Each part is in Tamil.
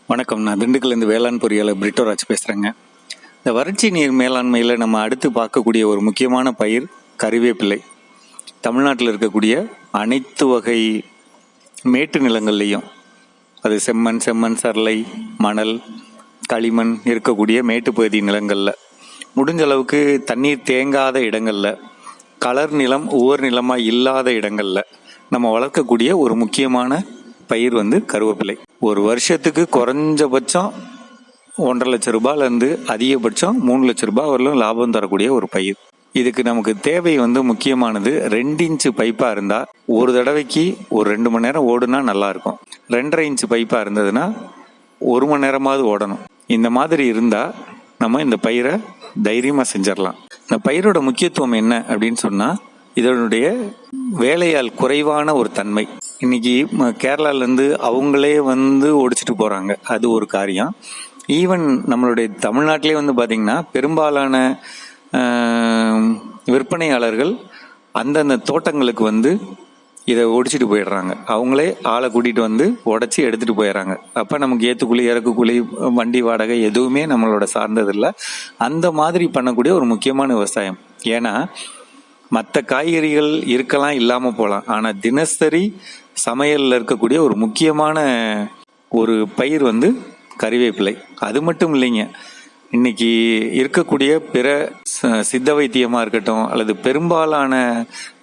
வணக்கம். நான் திண்டுக்கல்லேருந்து வேளாண் பொறியாளர் பிரிட்டோராஜ் பேசுகிறேங்க. இந்த வறட்சி நீர் மேலாண்மையில் நம்ம அடுத்து பார்க்கக்கூடிய ஒரு முக்கியமான பயிர் கறிவேப்பிலை. தமிழ்நாட்டில் இருக்கக்கூடிய அனைத்து வகை மேட்டு நிலங்கள்லேயும், அது செம்மண், சரளை, மணல், களிமண் இருக்கக்கூடிய மேட்டுப்பகுதி நிலங்களில், முடிஞ்ச அளவுக்கு தண்ணீர் தேங்காத இடங்களில், கலர் நிலம் ஒவ்வொரு நிலமாக இல்லாத இடங்களில் நம்ம வளர்க்கக்கூடிய ஒரு முக்கியமான பயிர் கருவேப்பிலை. ஒரு வருஷத்துக்கு குறைஞ்சபட்சம் 1.5 லட்சம் ரூபாயிலேருந்து அதிகபட்சம் 3 லட்சம் ரூபாய் வரலும் லாபம் தரக்கூடிய ஒரு பயிர். இதுக்கு நமக்கு தேவை முக்கியமானது 2 இன்ச்சு பைப்பாக இருந்தால் ஒரு தடவைக்கு ஒரு 2 மணி நேரம் ஓடுனா நல்லாயிருக்கும். 2.5 இன்ச்சு பைப்பாக இருந்ததுன்னா 1 மணி நேரமாவது ஓடணும். இந்த மாதிரி இருந்தால் நம்ம இந்த பயிரை தைரியமாக செஞ்சிடலாம். இந்த பயிரோட முக்கியத்துவம் என்ன அப்படின்னு சொன்னால், இதனுடைய வேலையால் குறைவான ஒரு தன்மை. இன்னைக்கு கேரளாலேருந்து அவங்களே ஒடிச்சிட்டு போகிறாங்க, அது ஒரு காரியம். ஈவன் நம்மளுடைய தமிழ்நாட்டிலே பார்த்தீங்கன்னா பெரும்பாலான விற்பனையாளர்கள் அந்தந்த தோட்டங்களுக்கு இதை ஒடிச்சிட்டு போயிடுறாங்க. அவங்களே ஆளை கூட்டிகிட்டு உடச்சி எடுத்துகிட்டு போயிடுறாங்க. அப்போ நமக்கு ஏற்றுக்கூலி இறக்குக்கூலி வண்டி வாடகை எதுவுமே நம்மளோட சார்ந்ததில்லை. அந்த மாதிரி பண்ணக்கூடிய ஒரு முக்கியமான விவசாயம். ஏன்னா மற்ற காய்கறிகள் இருக்கலாம், இல்லாமல் போகலாம். ஆனால் தினசரி சமையலில் இருக்கக்கூடிய ஒரு முக்கியமான ஒரு பயிர் கறிவேப்பிலை. அது மட்டும் இல்லைங்க, இன்னைக்கு இருக்கக்கூடிய பிற சித்த வைத்தியமாக இருக்கட்டும், அல்லது பெரும்பாலான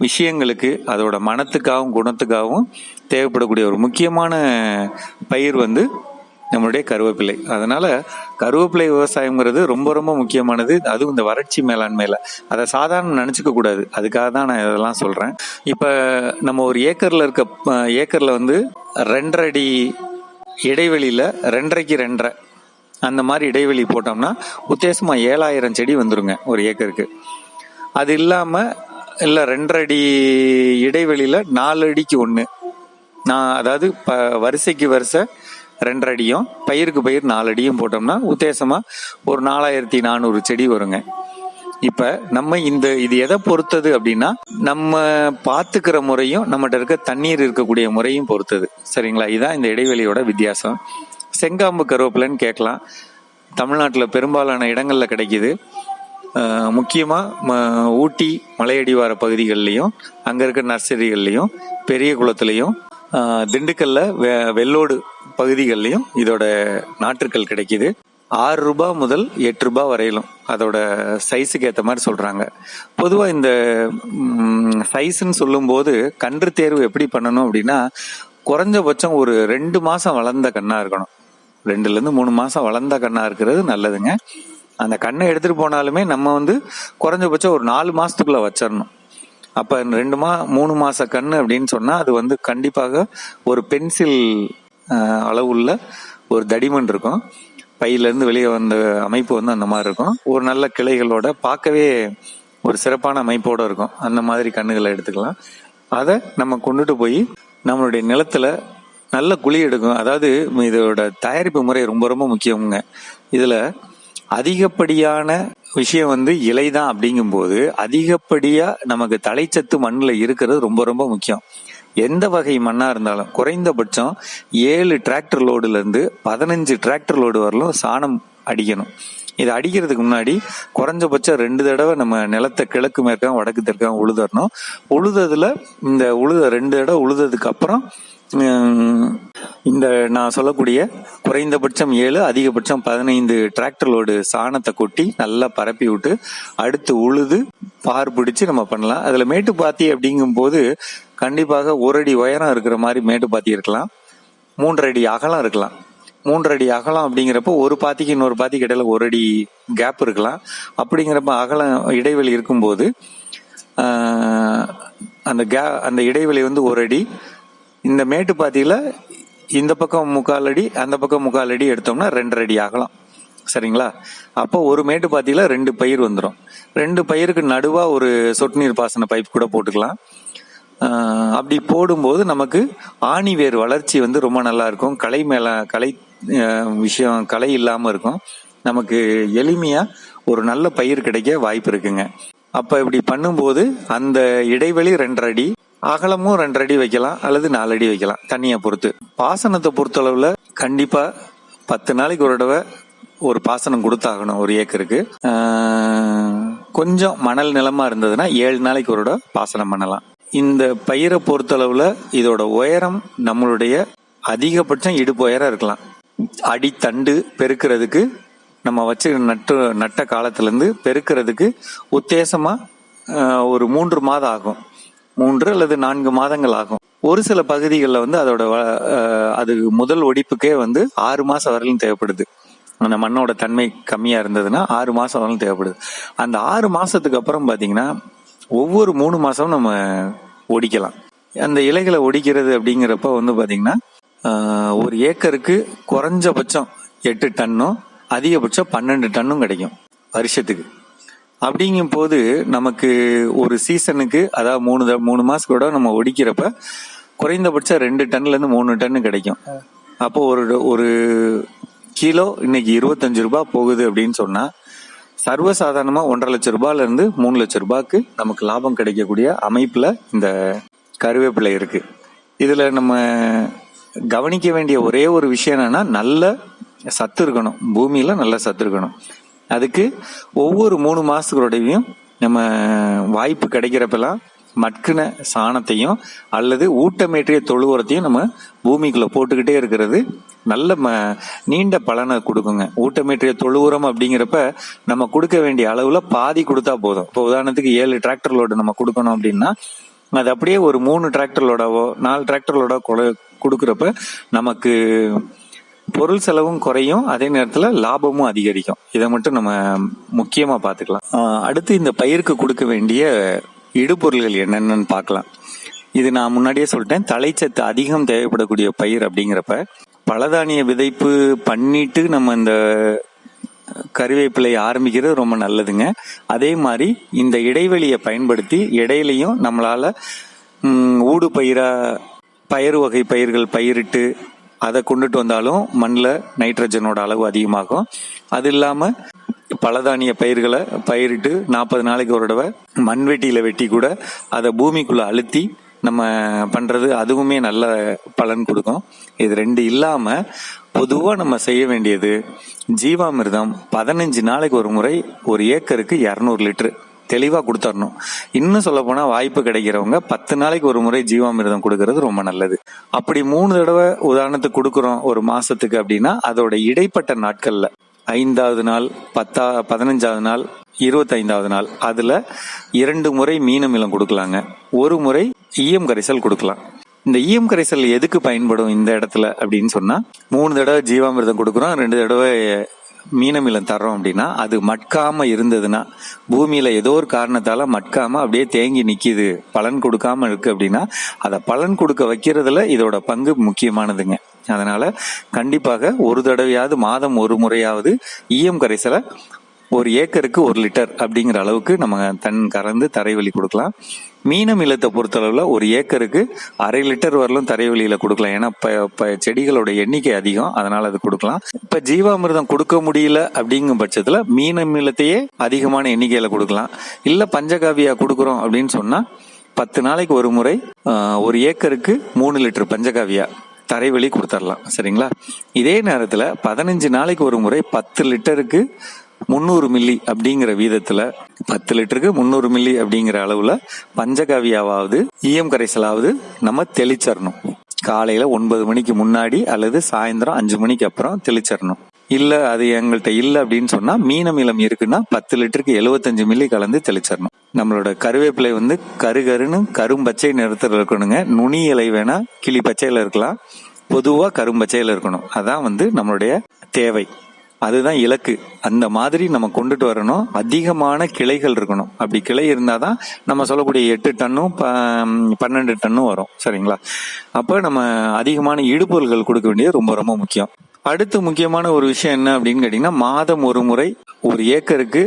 விஷயங்களுக்கு அதோட மனத்துக்காகவும் குணத்துக்காகவும் தேவைப்படக்கூடிய ஒரு முக்கியமான பயிர் நம்மளுடைய கருவேப்பிலை. அதனால கருவேப்பிலை விவசாயம்ங்கிறது ரொம்ப ரொம்ப முக்கியமானது. அதுவும் இந்த வறட்சி மேலாண்மையில அதை சாதாரண நினைச்சுக்க கூடாது. அதுக்காக தான் நான் இதெல்லாம் சொல்றேன். இப்ப நம்ம ஒரு ஏக்கர்ல 2.5 அடி இடைவெளியில 2.5க்கு 2.5 அந்த மாதிரி இடைவெளி போட்டோம்னா உத்தேசமா 7000 செடி வந்துருங்க ஒரு ஏக்கருக்கு. அது இல்லாம இல்ல 2.5 அடி இடைவெளியில 4 அடிக்கு 1, அதாவது வரிசைக்கு வரிசை 2.5 அடியும் பயிருக்கு பயிர் 4 அடியும் போட்டோம்னா உத்தேசமா ஒரு 4400 செடி வருங்க. இப்ப நம்ம இது எதை பொறுத்தது அப்படின்னா, நம்ம பாத்துக்கிற முறையும் நம்மகிட்ட இருக்க தண்ணீர் இருக்கக்கூடிய முறையும் பொறுத்தது. சரிங்களா? இதுதான் இந்த இடைவெளியோட வித்தியாசம். செங்காம்பு கருவேப்பிலைன்னு கேட்கலாம். தமிழ்நாட்டில் பெரும்பாலான இடங்கள்ல கிடைக்குது. முக்கியமா ஊட்டி மலையடிவார பகுதிகள்லையும், அங்க இருக்க நர்சரிகள்லையும், பெரிய குளத்துலையும், திண்டுக்கல்ல வெள்ளோடு பகுதிகள்லையும் இதோட நாற்றுக்கள் கிடைக்குது. 6 ரூபாய் முதல் 8 ரூபாய் வரையிலும் அதோட சைஸுக்கு ஏற்ற மாதிரி சொல்றாங்க. பொதுவாக இந்த சைஸ்ன்னு சொல்லும்போது கன்று தேர்வு எப்படி பண்ணணும் அப்படின்னா, குறைஞ்சபட்சம் ஒரு 2 மாசம் வளர்ந்த கண்ணா இருக்கணும். 2லேருந்து 3 மாசம் வளர்ந்த கண்ணா இருக்கிறது நல்லதுங்க. அந்த கண்ணை எடுத்துட்டு போனாலுமே நம்ம குறைஞ்சபட்சம் ஒரு 4 மாசத்துக்குள்ள வச்சிடணும். அப்ப 3 மாச கண்ணு அப்படின்னு சொன்னா அது கண்டிப்பாக ஒரு பென்சில் அளவுள்ள ஒரு தடிமன் இருக்கும். பையிலேருந்து வெளியே வந்த அமைப்பு அந்த மாதிரி இருக்கும். ஒரு நல்ல கிளைகளோட பார்க்கவே ஒரு சிறப்பான அமைப்போட இருக்கும். அந்த மாதிரி கண்ணுகளை எடுத்துக்கலாம். அதை நம்ம கொண்டுட்டு போய் நம்மளுடைய நிலத்துல நல்ல குழி எடுக்கும். அதாவது இதோட தயாரிப்பு முறை ரொம்ப ரொம்ப முக்கியங்க. இதுல அதிகப்படியான விஷயம் இலைதான். அப்படிங்கும்போது அதிகப்படியா நமக்கு தலைச்சத்து மண்ணில் இருக்கிறது ரொம்ப ரொம்ப முக்கியம். எந்த வகை மண்ணா இருந்தாலும் குறைந்தபட்சம் 7 டிராக்டர் லோடுல இருந்து 15 டிராக்டர் லோடு வரலும் சாணம் அடிக்கணும். இதை அடிக்கிறதுக்கு முன்னாடி குறைஞ்சபட்சம் 2 தடவை நம்ம நிலத்தை கிழக்கு மேற்காம் வடக்கு தெற்காம் உழுதரணும். உழுததுல 2 தடவை உழுததுக்கு அப்புறம் இந்த நான் சொல்லக்கூடிய குறைந்தபட்சம் 7 அதிகபட்சம் 15 டிராக்டர் லோடு சாணத்தை கொட்டி நல்லா பரப்பி விட்டு அடுத்து உழுது பார் பிடிச்சு நம்ம பண்ணலாம். அதுல மேட்டுப்பாத்தி அப்படிங்கும் போது கண்டிப்பாக 1 அடி உயரம் இருக்கிற மாதிரி மேட்டுப்பாத்தி இருக்கலாம். 3 அடி அகலம் இருக்கலாம். 3 அடி அகலம் அப்படிங்கிறப்ப ஒரு பாத்திக்கு இன்னொரு பாத்திக்கு இடையில 1 அடி கேப் இருக்கலாம். அப்படிங்கிறப்ப அகலம் இடைவெளி இருக்கும்போது அந்த இடைவெளி 1 அடி. இந்த மேட்டுப்பாத்தியில இந்த பக்கம் 3/4 அடி அந்த பக்கம் 3/4 அடி எடுத்தோம்னா 2.5 அடி ஆகலாம். சரிங்களா? அப்போ ஒரு மேட்டுப்பாத்தியில 2 பயிர் வந்துடும். 2 பயிருக்கு நடுவா ஒரு சொட்டு நீர் பாசன பைப் கூட போட்டுக்கலாம். அப்படி போடும்போது நமக்கு ஆணி வேர் வளர்ச்சி ரொம்ப நல்லா இருக்கும். களை இல்லாம இருக்கும். நமக்கு எளிமையா ஒரு நல்ல பயிர் கிடைக்க வாய்ப்பு இருக்குங்க. அப்ப இப்படி பண்ணும்போது அந்த இடைவெளி 2.5 அடி, அகலமும் 2.5 அடி வைக்கலாம் அல்லது 4 அடி வைக்கலாம், தண்ணியை பொறுத்து. பாசனத்தை பொறுத்தளவுல கண்டிப்பா 10 நாளைக்கு ஒரு தடவை ஒரு பாசனம் கொடுத்தாகணும் ஒரு ஏக்கருக்கு. கொஞ்சம் மணல் நிலமா இருந்ததுன்னா 7 நாளைக்கு ஒரு தடவை பாசனம் பண்ணலாம். இந்த பயிரை பொறுத்தளவுல இதோட உயரம் நம்மளுடைய அதிகபட்சம் இடுப்பு உயரம் இருக்கலாம். அடித்தண்டு பெருக்கிறதுக்கு நம்ம வச்சு நட்ட காலத்திலேருந்து பெருக்கிறதுக்கு உத்தேசமா ஒரு 3 மாதம் ஆகும், 3 அல்லது 4 மாதங்கள் ஆகும். ஒரு சில பகுதிகளில் அதோட அது முதல் ஒடிப்புக்கே 6 மாசம் வரையிலும் தேவைப்படுது. அந்த மண்ணோட தன்மை கம்மியா இருந்ததுன்னா 6 மாசம் வரையிலும் தேவைப்படுது. அந்த 6 மாசத்துக்கு அப்புறம் பாத்தீங்கன்னா ஒவ்வொரு 3 மாசமும் நம்ம ஒடிக்கலாம். அந்த இலைகளை ஒடிக்கிறது அப்படிங்கிறப்ப பாத்தீங்கன்னா ஒரு ஏக்கருக்கு குறைஞ்சபட்சம் 8 டன்னும் அதிகபட்சம் 12 டன்னும் கிடைக்கும் வருஷத்துக்கு. அப்படிங்கும் போது நமக்கு ஒரு சீசனுக்கு, அதாவது 3 மாசத்தோட நம்ம ஒடிக்கிறப்ப குறைந்தபட்சம் 2 டன்ல இருந்து 3 டன்னு கிடைக்கும். அப்போ ஒரு கிலோ இன்னைக்கு 25 ரூபாய் போகுது அப்படின்னு சொன்னா சர்வசாதாரணமா 1.5 லட்சம் ரூபாயில இருந்து 3 லட்சம் ரூபாய்க்கு நமக்கு லாபம் கிடைக்கக்கூடிய அமைப்புல இந்த கருவேப்பிலை இருக்கு. இதுல நம்ம கவனிக்க வேண்டிய ஒரே ஒரு விஷயம் என்னன்னா, நல்ல சத்து இருக்கணும், பூமியில நல்ல சத்து இருக்கணும். அதுக்கு ஒவ்வொரு 3 மாசத்துக்கூடயும் நம்ம வாய்ப்பு கிடைக்கிறப்பெல்லாம் மட்கின சாணத்தையும் அல்லது ஊட்டமேற்றிய தொழு உரத்தையும் நம்ம பூமிக்குள்ள போட்டுக்கிட்டே இருக்கிறது நல்ல நீண்ட பலனை கொடுக்குங்க. ஊட்டமேற்றிய தொழு உரம் அப்படிங்கிறப்ப நம்ம கொடுக்க வேண்டிய அளவுல பாதி கொடுத்தா போதும். இப்போ உதாரணத்துக்கு 7 டிராக்டர் லோடு நம்ம கொடுக்கணும் அப்படின்னா அது அப்படியே ஒரு 3 டிராக்டர் லோடாவோ 4 டிராக்டர் லோடோ கொடுக்கறப்ப நமக்கு பொருள் செலவும் குறையும், அதே நேரத்துல லாபமும் அதிகரிக்கும். இதை மட்டும் நம்ம முக்கியமா பாத்துக்கலாம். அடுத்து இந்த பயிருக்கு கொடுக்க வேண்டிய இடுபொருள்கள் என்னென்னு பார்க்கலாம். இது நான் முன்னாடியே சொல்லிட்டேன், தலைச்சத்து அதிகம் தேவைப்படக்கூடிய பயிர் அப்படிங்கிறப்ப பலதானிய விதைப்பு பண்ணிட்டு நம்ம இந்த கருவேப்பிலை ஆரம்பிக்கிறது ரொம்ப நல்லதுங்க. அதே மாதிரி இந்த இடைவெளியை பயன்படுத்தி இடையிலையும் நம்மளால ஊடு பயிர் வகை பயிர்கள் பயிரிட்டு அதை கொண்டுட்டு வந்தாலும் மண்ணில் நைட்ரஜனோட அளவு அதிகமாகும். அது இல்லாமல் பலதானிய பயிர்களை பயிரிட்டு 40 நாளைக்கு ஒரு தடவை மண்வெட்டியில வெட்டி கூட அதை பூமிக்குள்ள அழுத்தி நம்ம பண்றது அதுவுமே நல்ல பலன் கொடுக்கும். இது 2 இல்லாம பொதுவா நம்ம செய்ய வேண்டியது ஜீவாமிர்தம் 15 நாளைக்கு ஒரு முறை ஒரு ஏக்கருக்கு 200 லிட்டர் தெளிவா கொடுத்துடணும். இன்னும் சொல்ல போனா வாய்ப்பு கிடைக்கிறவங்க 10 நாளைக்கு ஒரு முறை ஜீவாமிர்தம் கொடுக்கறது ரொம்ப நல்லது. அப்படி 3 தடவை உதாரணத்துக்கு கொடுக்குறோம் ஒரு மாசத்துக்கு அப்படின்னா அதோட இடைப்பட்ட நாட்கள்ல 5வது நாள், 15வது நாள், 25வது நாள் அதுல 2 முறை மீனமிலம் கொடுக்கலாங்க. ஒரு முறை ஈயம் கரைசல் கொடுக்கலாம். இந்த ஈயம் கரைசல் எதுக்கு பயன்படும் இந்த இடத்துல அப்படின்னு சொன்னா, 3 தடவை ஜீவாமிர்தம் கொடுக்குறோம், 2 தடவை மீனமிலம் தர்றோம் அப்படின்னா அது மட்காம இருந்ததுன்னா, பூமியில ஏதோ ஒரு காரணத்தால மட்காம அப்படியே தேங்கி நிக்குது, பலன் கொடுக்காம இருக்கு அப்படின்னா அதை பலன் கொடுக்க வைக்கிறதுல இதோட பங்கு முக்கியமானதுங்க. அதனால கண்டிப்பாக ஒரு தடவையாவது மாதம் ஒரு முறையாவது ஈயம் கரைசலை ஒரு ஏக்கருக்கு 1 லிட்டர் அப்படிங்கிற அளவுக்கு நம்ம கறந்து தரைவழி கொடுக்கலாம். மீனமிலத்தை பொறுத்தளவுல ஒரு ஏக்கருக்கு 1/2 லிட்டர் வரலும் தரைவழியில கொடுக்கலாம். ஏன்னா செடிகளோட எண்ணிக்கை அதிகம், அதனால அது கொடுக்கலாம். இப்ப ஜீவாமிர்தம் கொடுக்க முடியல அப்படிங்கும் பட்சத்துல மீனமிலத்தையே அதிகமான எண்ணிக்கையில கொடுக்கலாம். இல்ல பஞ்சகாவியா கொடுக்குறோம் அப்படின்னு சொன்னா 10 நாளைக்கு ஒரு முறை ஒரு ஏக்கருக்கு 3 லிட்டர் பஞ்சகாவியா தரைவழி கொடுத்துடலாம். சரிங்களா? இதே நேரத்துல 15 நாளைக்கு ஒரு முறை 10 லிட்டருக்கு 300 மில்லி அப்படிங்கிற வீதத்துல 10 லிட்டருக்கு 300 மில்லி அப்படிங்கிற அளவுல பஞ்சகாவியாவது ஈயம் கரைசலாவது நம்ம தெளிச்சிடணும். காலையில 9 மணிக்கு முன்னாடி அல்லது சாயந்தரம் 5 மணிக்கு அப்புறம் தெளிச்சிடணும். இல்ல அது எங்கள்கிட்ட இல்ல அப்படின்னு சொன்னா மீனமிலம் இருக்குன்னா 10 லிட்டருக்கு 75 மில்லி கலந்து தெளிச்சிடணும். நம்மளோட கருவேப்பிலை கருகருன்னு கரும்பச்சை நிறத்துல இருக்கணுங்க. நுனி இலை வேணா கிளி பச்சையில இருக்கலாம், பொதுவா கரும்பச்சையில இருக்கணும். அதான் நம்மளுடைய தேவை, அதுதான் இலக்கு. அந்த மாதிரி நம்ம கொண்டுட்டு வரணும். அதிகமான கிளைகள் இருக்கணும். அப்படி கிளை இருந்தாதான் நம்ம சொல்லக்கூடிய 8 டன்னும் 12 டன்னும் வரும். சரிங்களா? அப்ப நம்ம அதிகமான இடுபொருள்கள் கொடுக்க வேண்டியது ரொம்ப ரொம்ப முக்கியம். அடுத்து முக்கியமான ஒரு விஷயம் என்ன அப்படின்னு கேட்டீங்கன்னா, மாதம் ஒரு முறை ஒரு ஏக்கருக்கு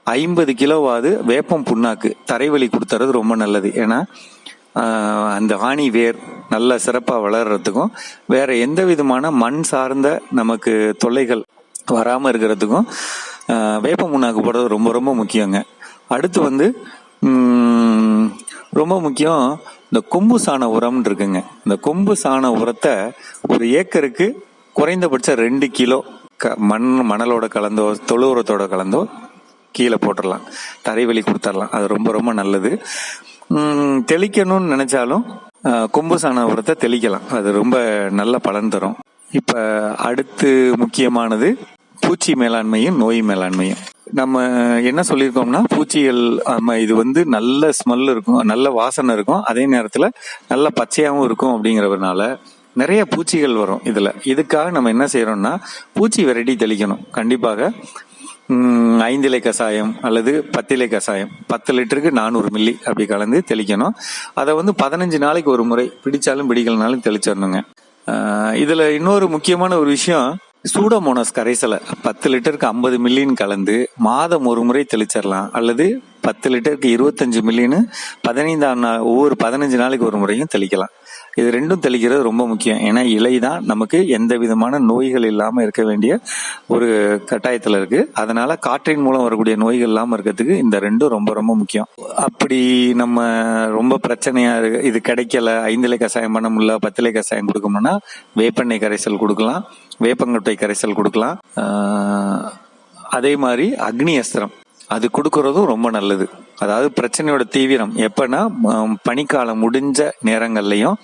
50 கிலோவாவது வேப்பம் புண்ணாக்கு தரைவழி கொடுத்துறது ரொம்ப நல்லது. ஏன்னா அந்த ஆணி வேர் நல்ல சிறப்பா வளர்றதுக்கும் வேற எந்த விதமான மண் சார்ந்த நமக்கு தொல்லைகள் வராம இருக்கிறதுக்கும் வேப்ப புண்ணாக்கு போடுறது ரொம்ப ரொம்ப முக்கியங்க. அடுத்து ரொம்ப முக்கியம் இந்த கொம்பு சாண உரம்னு இருக்குங்க. இந்த கொம்பு சாண உரத்தை ஒரு ஏக்கருக்கு குறைந்தபட்சம் 2 கிலோ மணலோட கலந்தோ தொழு உரத்தோட கலந்தோ கீழே போட்டுடலாம், தரைவெளி கொடுத்துடலாம். அது ரொம்ப ரொம்ப நல்லது. தெளிக்கணும்னு நினைச்சாலும் கொம்பு சாண உரத்தை தெளிக்கலாம், அது ரொம்ப நல்ல பலன் தரும். இப்ப அடுத்து முக்கியமானது பூச்சி மேலாண்மையும் நோய் மேலாண்மையும். நம்ம என்ன சொல்லியிருக்கோம்னா, பூச்சிகள் இது நல்ல ஸ்மெல் இருக்கும், நல்ல வாசனை இருக்கும், அதே நேரத்துல நல்ல பச்சையாகவும் இருக்கும். அப்படிங்கிறதுனால நிறைய பூச்சிகள் வரும் இதுக்காக நம்ம என்ன செய்யறோம்னா, பூச்சி வெரைட்டி தெளிக்கணும். கண்டிப்பாக 5 இலை கஷாயம் அல்லது 10 இலை கஷாயம் 10 லிட்டருக்கு 400 மில்லி அப்படி கலந்து தெளிக்கணும். அதை 15 நாளைக்கு ஒரு முறை, பிடிச்சாலும் பிடிக்கலனாலும் தெளிச்சிடணுங்க. இதுல இன்னொரு முக்கியமான ஒரு விஷயம், சூடோமோனாஸ் கரைசலை 10 லிட்டருக்கு 50 மில்லின்னு கலந்து மாதம் ஒரு முறை தெளிச்சிடலாம். அல்லது 10 லிட்டருக்கு 25 மில்லின்னு 15ஆம் நாள் ஒவ்வொரு 15 நாளைக்கு ஒரு முறையும் தெளிக்கலாம். இது ரெண்டும் தெளிக்கிறது ரொம்ப முக்கியம். ஏன்னா இலை தான் நமக்கு எந்த விதமான நோய்கள் இல்லாம இருக்க வேண்டிய ஒரு கட்டாயத்துல இருக்கு. அதனால காற்றின் மூலம் வரக்கூடிய நோய்கள் இல்லாம இருக்கிறதுக்கு இந்த ரெண்டும் ரொம்ப ரொம்ப முக்கியம். அப்படி நம்ம ரொம்ப பிரச்சனையா இருக்கு, இது கிடைக்கல, 5 இலை கஷாயம் பண்ண முடியல, 10 இலை கஷாயம் கொடுக்கணும்னா வேப்பெண்ணெய் கரைசல் கொடுக்கலாம், வேப்பங்கொட்டை கரைசல் கொடுக்கலாம். அதே மாதிரி அக்னி அஸ்திரம் அது கொடுக்கறதும் ரொம்ப நல்லது. அதாவது பிரச்சனையோட தீவிரம் எப்பன்னா, பனிக்காலம் முடிஞ்ச நேரங்கள்லயும்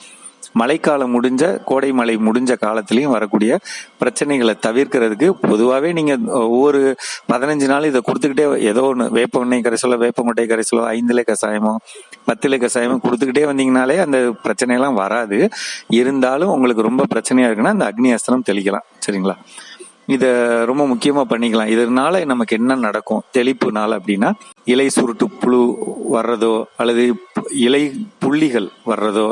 மழைக்காலம் முடிஞ்ச கோடை மழை முடிஞ்ச காலத்திலயும் வரக்கூடிய பிரச்சனைகளை தவிர்க்கிறதுக்கு பொதுவாகவே நீங்க ஒவ்வொரு 15 நாள் இதை கொடுத்துக்கிட்டே ஏதோ ஒன்று வேப்ப எண்ணெய் கரைசலோ வேப்பங்கொட்டை கரைசலோ 5 இலை கஷாயமோ 10 இலை கஷாயமோ கொடுத்துக்கிட்டே வந்தீங்கனாலே அந்த பிரச்சனையெல்லாம் வராது. இருந்தாலும் உங்களுக்கு ரொம்ப பிரச்சனையா இருக்குன்னா இந்த அக்னி அஸ்திரம் தெளிக்கலாம். சரிங்களா? இதை ரொம்ப முக்கியமா பண்ணிக்கலாம். இதனால நமக்கு என்ன நடக்கும் தெளிப்புனால அப்படின்னா, இலை சுருட்டு புழு வர்றதோ அல்லது இலை புள்ளிகள் வர்றதோ,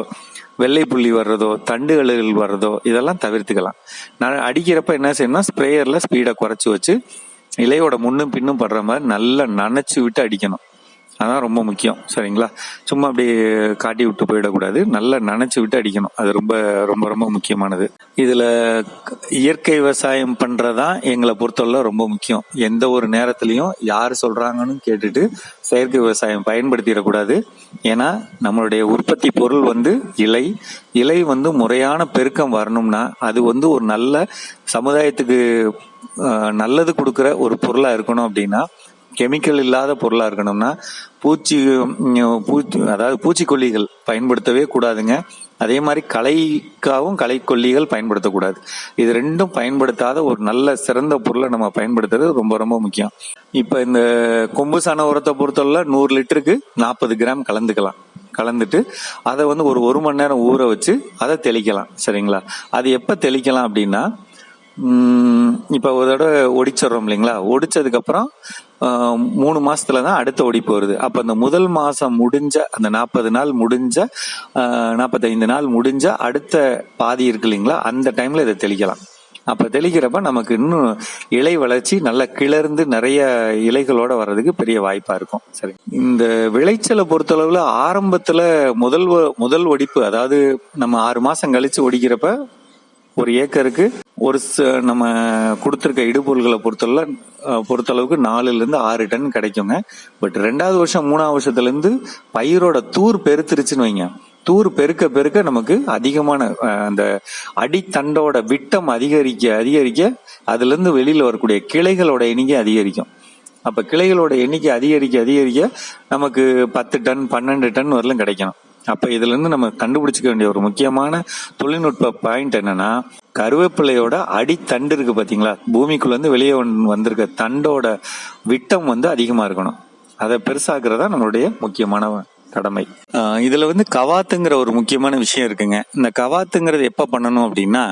வெள்ளை புள்ளி வர்றதோ, தண்டுகள் வர்றதோ இதெல்லாம் தவிர்த்துக்கலாம். நான் அடிக்கிறப்ப என்ன செய்யணும்னா, ஸ்ப்ரேயர்ல ஸ்பீடை குறைச்சி வச்சு இலையோட முன்னும் பின்னும் படுற மாதிரி நல்லா நனைச்சு விட்டு அடிக்கணும். அதான் ரொம்ப முக்கியம். சரிங்களா? சும்மா அப்படி காட்டி விட்டு போயிடக்கூடாது, நல்லா நனைச்சு விட்டு அடிக்கணும். அது ரொம்ப ரொம்ப ரொம்ப முக்கியமானது. இதுல இயற்கை விவசாயம் பண்றதான் எங்களை பொறுத்தவரை ரொம்ப முக்கியம். எந்த ஒரு நேரத்திலையும் யார் சொல்றாங்கன்னு கேட்டுட்டு செயற்கை விவசாயம் பயன்படுத்திடக்கூடாது. ஏன்னா நம்மளுடைய உற்பத்தி பொருள் இலை முறையான பெருக்கம் வரணும்னா அது ஒரு நல்ல சமுதாயத்துக்கு நல்லது கொடுக்குற ஒரு பொருளா இருக்கணும். அப்படின்னா கெமிக்கல் இல்லாத பொருளா இருக்கணும்னா அதாவது பூச்சிக்கொல்லிகள் பயன்படுத்தவே கூடாதுங்க. அதே மாதிரி களைக்கொல்லிகள் பயன்படுத்தக்கூடாது. இது ரெண்டும் பயன்படுத்தாத ஒரு நல்ல சிறந்த பொருளை நம்ம பயன்படுத்துறது ரொம்ப ரொம்ப முக்கியம். இப்ப இந்த கொம்பு சாண உரத்தை பொறுத்தவரை 100 லிட்டருக்கு 40 கிராம் கலந்துட்டு அதை ஒரு மணி நேரம் ஊற வச்சு அதை தெளிக்கலாம். சரிங்களா? அது எப்ப தெளிக்கலாம் அப்படின்னா, இப்ப ஒரு தடவை ஒடிச்சிடறோம் இல்லைங்களா? ஒடிச்சதுக்கு அப்புறம் 3 மாசத்துலதான் அடுத்த ஒடிப்பு வருது. அப்ப அந்த முதல் மாசம் முடிஞ்ச அந்த 40 நாள் முடிஞ்ச 45 நாள் முடிஞ்ச அடுத்த பாதி இருக்கு இல்லைங்களா, அந்த டைம்ல இதை தெளிக்கலாம். அப்ப தெளிக்கிறப்ப நமக்கு இன்னும் இலை வளர்ச்சி நல்லா கிளர்ந்து நிறைய இலைகளோட வர்றதுக்கு பெரிய வாய்ப்பா இருக்கும். சரி, இந்த விளைச்சலை பொறுத்தளவுல ஆரம்பத்துல முதல் ஒடிப்பு, அதாவது நம்ம 6 மாசம் கழிச்சு ஒடிக்கிறப்ப ஒரு ஏக்கருக்கு நம்ம கொடுத்துருக்க இடுபொருள்களை பொறுத்தளவுக்கு 4-6 டன் கிடைக்குங்க. பட் 2வது வருஷம் 3வது வருஷத்துல இருந்து பயிரோட தூர் பெருத்துருச்சுன்னு வைங்க, தூர் பெருக்க நமக்கு அதிகமான அந்த அடித்தண்டோட விட்டம் அதிகரிக்க அதுல இருந்து வெளியில வரக்கூடிய கிளைகளோட எண்ணிக்கை அதிகரிக்கும். அப்ப கிளைகளோட எண்ணிக்கை அதிகரிக்க நமக்கு 10 டன் 12 டன் வரலும் கிடைக்கணும். அப்ப இதுல இருந்து நம்ம கண்டுபிடிச்சிக்க வேண்டிய ஒரு முக்கியமான தொழில்நுட்ப பாயிண்ட் என்னன்னா, கருவேப்பிலையோட அடித்தண்டு இருக்கு பாத்தீங்களா, பூமிக்குள்ள இருந்து வெளியே வந்திருக்க தண்டோட விட்டம் அதிகமா இருக்கணும். அதை பெருசாக்குறதா நம்மளுடைய முக்கியமான கடமை. இதுல கவாத்துங்கிற ஒரு முக்கியமான விஷயம் இருக்குங்க. இந்த கவாத்துங்கிறது எப்ப பண்ணணும் அப்படின்னா,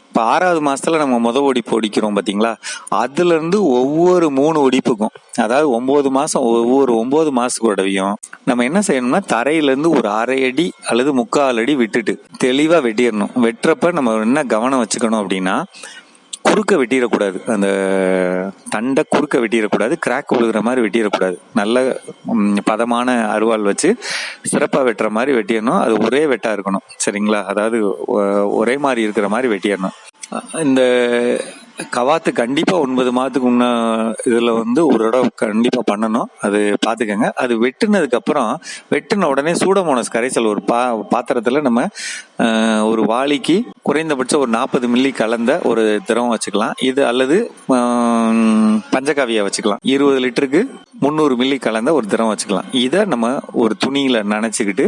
இப்ப 6வது மாசத்துல நம்ம ஒடிப்பு ஒடிக்கிறோம் பாத்தீங்களா, அதுல இருந்து ஒவ்வொரு 3 ஒடிப்புக்கும், அதாவது 9 மாசம் ஒவ்வொரு 9 மாசத்தோடவையும் நம்ம என்ன செய்யணும்னா, தரையில இருந்து ஒரு 1/2 அடி அல்லது 3/4 அடி விட்டுட்டு தெளிவா வெட்டிடணும். வெட்டுறப்ப நம்ம என்ன கவனம் வச்சுக்கணும் அப்படின்னா, குறுக்க வெட்டிடக்கூடாது, அந்த தண்டை குறுக்க வெட்டிடக்கூடாது, கிராக் விழுகிற மாதிரி வெட்டிடக்கூடாது. நல்ல பதமான அருவாள் வச்சு சிறப்பா வெட்டுற மாதிரி வெட்டிடணும். அது ஒரே வெட்டா இருக்கணும். சரிங்களா? அதாவது ஒரே மாதிரி இருக்கிற மாதிரி வெட்டிடணும். இந்த கவாத்து கண்டிப்பா 9 மாதத்துக்கு இதுல ஒரு தடவை கண்டிப்பா பண்ணணும். அது பாத்துக்கங்க. அது வெட்டுனதுக்கு அப்புறம் வெட்டின உடனே சூடோமோனாஸ் கரைசல் ஒரு பாத்திரத்துல நம்ம ஒரு வாளிக்கு குறைந்தபட்சம் ஒரு 40 மில்லி கலந்த ஒரு திரவம் வச்சுக்கலாம். இது அல்லது பஞ்சகாவியா வச்சுக்கலாம். 20 லிட்டருக்கு 300 மில்லி கலந்த ஒரு திரவம் வச்சுக்கலாம். இதை நம்ம ஒரு துணியில நனைச்சுக்கிட்டு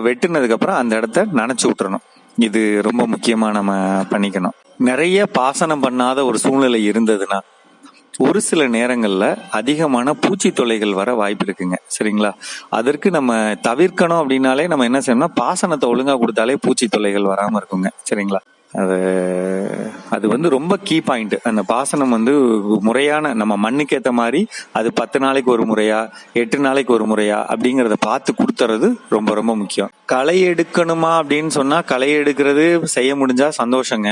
வெட்டுனதுக்கு அப்புறம் அந்த இடத்த நனைச்சு விட்டுறணும். இது ரொம்ப முக்கியமா நம்ம பண்ணிக்கணும். நிறைய பாசனம் பண்ணாத ஒரு சூழ்நிலை இருந்ததுன்னா ஒரு சில நேரங்கள்ல அதிகமான பூச்சி தொல்லைகள் வர வாய்ப்பு இருக்குங்க. சரிங்களா? அதற்கு நம்ம தவிர்க்கணும் அப்படின்னாலே நம்ம என்ன செய்யணும்னா பாசனத்தை ஒழுங்கா கொடுத்தாலே பூச்சி தொல்லைகள் வராம இருக்குங்க. சரிங்களா? அது ரொம்ப கீ பாயிண்ட். அந்த பாசனம் முறையான நம்ம மண்ணுக்கு ஏற்ற மாதிரி அது 10 நாளைக்கு ஒரு முறையா 8 நாளைக்கு ஒரு முறையா அப்படிங்கறத பார்த்து கொடுத்துறது ரொம்ப ரொம்ப முக்கியம். களை எடுக்கணுமா அப்படின்னு சொன்னா களை எடுக்கிறது செய்ய முடிஞ்சா சந்தோஷங்க.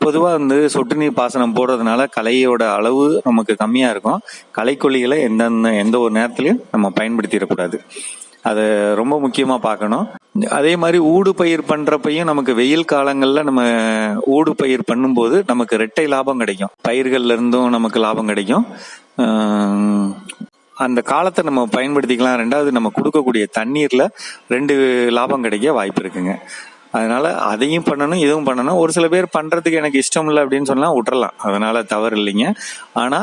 பொதுவா சொட்டு நீர் பாசனம் போடுறதுனால களையோட அளவு நமக்கு கம்மியா இருக்கும். களைக்கொல்லிகளை எந்த ஒரு நேரத்திலையும் நம்ம பயன்படுத்திடக்கூடாது. அதை ரொம்ப முக்கியமா பார்க்கணும். அதே மாதிரி ஊடு பயிர் பண்றப்பையும் நமக்கு வெயில் காலங்கள்ல நம்ம ஊடு பயிர் பண்ணும்போது நமக்கு இரட்டை லாபம் கிடைக்கும். பயிர்கள்ல இருந்தும் நமக்கு லாபம் கிடைக்கும். அந்த காலத்தை நம்ம பயன்படுத்திக்கலாம். ரெண்டாவது நம்ம கொடுக்கக்கூடிய தண்ணீர்ல 2 லாபம் கிடைக்க வாய்ப்பு இருக்குங்க. அதனால அதையும் பண்ணணும் இதுவும் பண்ணணும். ஒரு சில பேர் பண்றதுக்கு எனக்கு இஷ்டம் இல்லை அப்படின்னு சொன்னா விட்டுறலாம். அதனால தவறு இல்லைங்க. ஆனா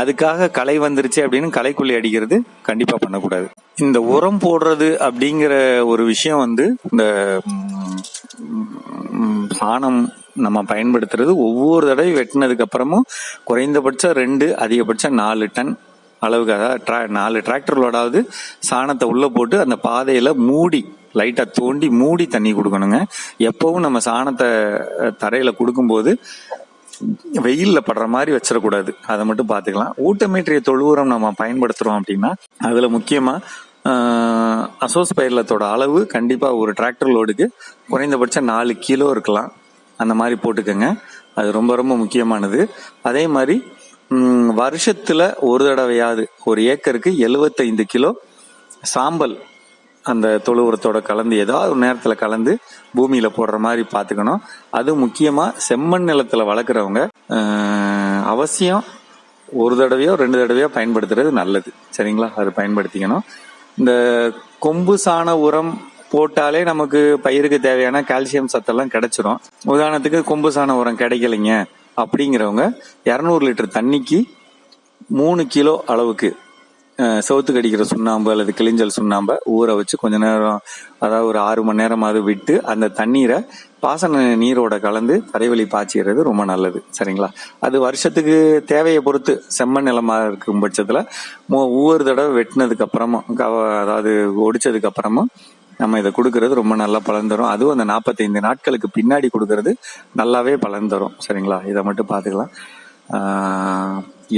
அதுக்காக களை வந்துருச்சு அப்படின்னு களைக்கொல்லி அடிக்கிறது கண்டிப்பா பண்ணக்கூடாது. இந்த உரம் போடுறது அப்படிங்கிற ஒரு விஷயம் இந்த சாணம் நம்ம பயன்படுத்துறது ஒவ்வொரு தடவை வெட்டினதுக்கு அப்புறமும் குறைந்தபட்சம் 2 அதிகபட்சம் 4 டன் அளவுக்கு, அதாவது 4 டிராக்டர்களோடாவது சாணத்தை உள்ள போட்டு அந்த பாதையில மூடி லைட்டா தோண்டி மூடி தண்ணி கொடுக்கணுங்க. எப்பவும் நம்ம சாணத்தை தரையில கொடுக்கும்போது வெயில்ல படுற மாதிரி வச்சிடக்கூடாது. அதை மட்டும் பாத்துக்கலாம். ஊட்டமேற்றிய தொழு உரம் நம்ம பயன்படுத்துறோம் அப்படின்னா அதுல முக்கியமா அசோஸ்பைர்லத்தோட அளவு கண்டிப்பா ஒரு டிராக்டர் லோடுக்கு குறைந்தபட்சம் 4 கிலோ இருக்கலாம். அந்த மாதிரி போட்டுக்கோங்க. அது ரொம்ப ரொம்ப முக்கியமானது. அதே மாதிரி வருஷத்துல ஒரு தடவையாவது ஒரு ஏக்கருக்கு 75 கிலோ சாம்பல் அந்த தொழு உரத்தோட கலந்து ஏதாவது ஒரு நேரத்துல கலந்து பூமியில போடுற மாதிரி பாத்துக்கணும். அது முக்கியமா செம்மண் நிலத்துல வளர்க்குறவங்க அவசியம் ஒரு தடவையோ 2 தடவையோ பயன்படுத்துறது நல்லது. சரிங்களா? அது பயன்படுத்திக்கணும். இந்த கொம்பு சாண உரம் போட்டாலே நமக்கு பயிருக்கு தேவையான கால்சியம் சத்தெல்லாம் கிடைச்சிரும். உதாரணத்துக்கு கொம்பு சாண உரம் கிடைக்கலைங்க அப்படிங்கிறவங்க 200 லிட்டர் தண்ணிக்கு 3 கிலோ அளவுக்கு சவுத்து கடிக்கிற சுண்ணாம்பு அல்லது கிளிஞ்சல் சுண்ணாம்பை ஊற வச்சு கொஞ்ச நேரம், அதாவது ஒரு 6 மணி நேரமாவது விட்டு அந்த தண்ணீரை பாசன நீரோட கலந்து தரைவழி பாய்ச்சிடுறது ரொம்ப நல்லது. சரிங்களா? அது வருஷத்துக்கு தேவையை பொறுத்து செம்மண் நிலமா இருக்கும் பட்சத்துல ஒவ்வொரு தடவை வெட்டினதுக்கு அப்புறமும் அதாவது ஒடிச்சதுக்கு அப்புறமும் நம்ம இதை கொடுக்கறது ரொம்ப நல்லா பலன் தரும். அதுவும் அந்த 45 நாட்களுக்கு பின்னாடி கொடுக்கறது நல்லாவே பலன் தரும். சரிங்களா? இதை மட்டும் பாத்துக்கலாம்.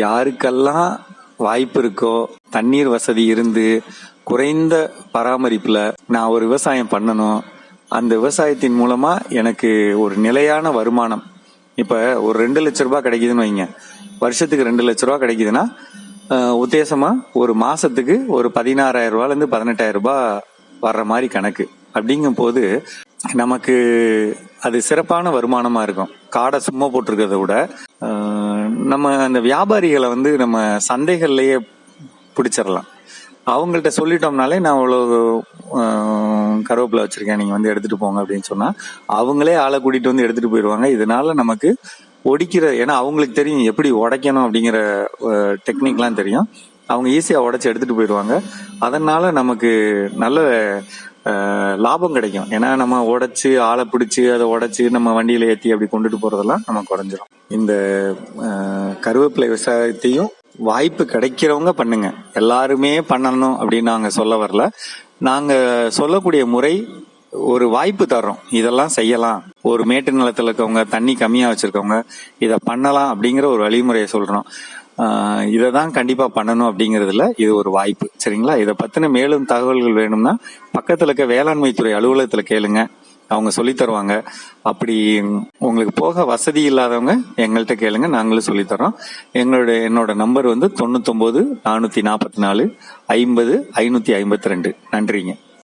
யாருக்கெல்லாம் வாய்ப்பு இருக்கோ, தண்ணீர் வசதி இருந்து குறைந்த பராமரிப்புல நான் ஒரு விவசாயம் பண்ணணும், அந்த விவசாயத்தின் மூலமா எனக்கு ஒரு நிலையான வருமானம், இப்ப ஒரு 2 லட்ச ரூபாய் கிடைக்குதுன்னு வைங்க, வருஷத்துக்கு 2 லட்ச ரூபாய் கிடைக்குதுன்னா உத்தேசமா ஒரு மாசத்துக்கு ஒரு 16,000 ரூபாயில இருந்து 18,000 ரூபாய் வர்ற மாதிரி கணக்கு. அப்படிங்கும் போது நமக்கு அது சிறப்பான வருமானமா இருக்கும். காடை சும்மா போட்டிருக்கிறத விட நம்ம அந்த வியாபாரிகளை நம்ம சந்தைகள்லயே பிடிச்சிடலாம். அவங்கள்ட்ட சொல்லிட்டோம்னாலே நான் அவ்வளவு கருவேப்பிலை வச்சிருக்கேன், நீங்க எடுத்துட்டு போங்க அப்படின்னு சொன்னா அவங்களே ஆளை கூட்டிட்டு வந்து எடுத்துட்டு போயிடுவாங்க. இதனால நமக்கு ஏன்னா அவங்களுக்கு தெரியும் எப்படி உடைக்கணும் அப்படிங்கிற டெக்னிக்லாம் தெரியும். அவங்க ஈஸியா உடைச்சு எடுத்துட்டு போயிடுவாங்க. அதனால நமக்கு நல்ல லாபம் கிடைக்கும். ஏன்னா நம்ம உடைச்சு ஆளை பிடிச்சு அதை உடைச்சு நம்ம வண்டியில ஏற்றி அப்படி கொண்டுட்டு போறதெல்லாம் நம்ம குறைஞ்சிரும். இந்த கருவேப்பிலை விவசாயத்தையும் வாய்ப்பு கிடைக்கிறவங்க பண்ணுங்க. எல்லாருமே பண்ணணும் அப்படின்னு நாங்க சொல்ல வரல. நாங்க சொல்லக்கூடிய முறை ஒரு வாய்ப்பு தர்றோம். இதெல்லாம் செய்யலாம், ஒரு மேட்டு நிலத்துல இருக்கவங்க, தண்ணி கம்மியா வச்சிருக்கவங்க இதை பண்ணலாம் அப்படிங்கிற ஒரு வழிமுறையை சொல்றோம். இதை தான் கண்டிப்பா பண்ணணும் அப்படிங்கறதுல இது ஒரு வாய்ப்பு. சரிங்களா? இதை பத்தின மேலும் தகவல்கள் வேணும்னா பக்கத்துல இருக்க வேளாண்மை துறை அலுவலகத்துல கேளுங்க, அவங்க சொல்லி தருவாங்க. அப்படி உங்களுக்கு போக வசதி இல்லாதவங்க எங்கள்கிட்ட கேளுங்க, நாங்களும் சொல்லித்தரோம். என்னோட நம்பர் 99 444 50 552. நன்றிங்க.